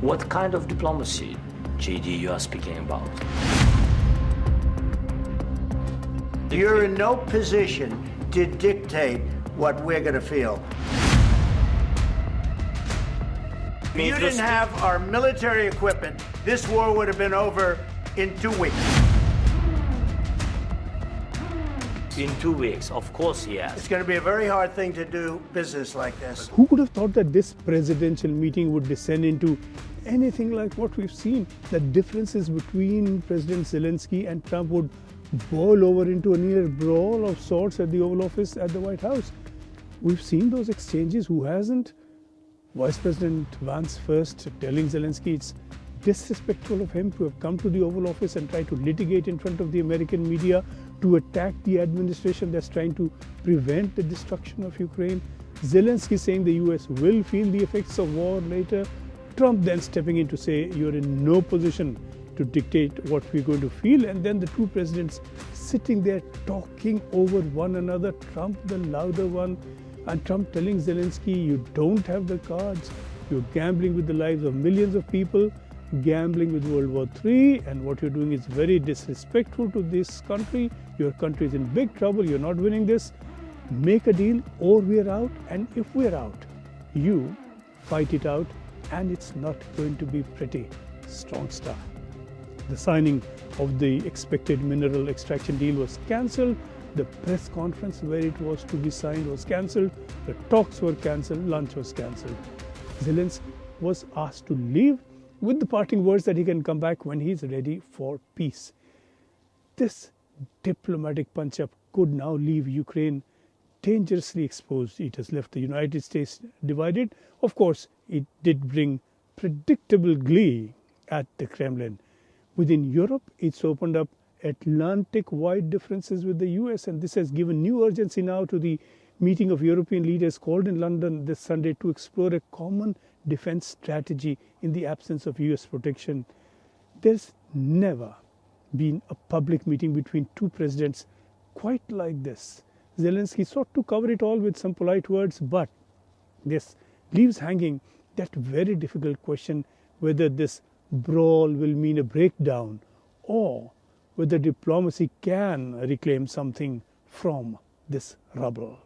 What kind of diplomacy, JD, you are speaking about? You're in no position to dictate what we're going to feel. If you didn't have our military equipment, this war would have been over in 2 weeks. In 2 weeks, of course, yes. It's going to be a very hard thing to do business like this. Who could have thought that this presidential meeting would descend into anything like what we've seen? That differences between President Zelensky and Trump would boil over into a near brawl of sorts at the Oval Office at the White House. We've seen those exchanges. Who hasn't? Vice President Vance first telling Zelensky it's disrespectful of him to have come to the Oval Office and try to litigate in front of the American media to attack the administration that's trying to prevent the destruction of Ukraine. Zelensky saying the US will feel the effects of war later. Trump then stepping in to say you're in no position to dictate what we're going to feel. And then the two presidents sitting there talking over one another, Trump the louder one, and Trump telling Zelensky you don't have the cards, you're gambling with the lives of millions of people, gambling with World War III, and what you're doing is very disrespectful to this country. Your country is in big trouble, you're not winning this. Make a deal or we're out, and if we're out, you fight it out, and it's not going to be pretty. Strong stuff. The signing of the expected mineral extraction deal was cancelled. The press conference where it was to be signed was cancelled. The talks were cancelled. Lunch was cancelled. Zelensky was asked to leave with the parting words that he can come back when he's ready for peace. This diplomatic punch-up could now leave Ukraine dangerously exposed. It has left the United States divided. Of course, it did bring predictable glee at the Kremlin. Within Europe, it's opened up Atlantic-wide differences with the US, and this has given new urgency now to the meeting of European leaders called in London this Sunday to explore a common defense strategy in the absence of US protection. There's never been a public meeting between two presidents quite like this. Zelensky sought to cover it all with some polite words, but this leaves hanging that very difficult question whether this brawl will mean a breakdown or whether diplomacy can reclaim something from this rubble.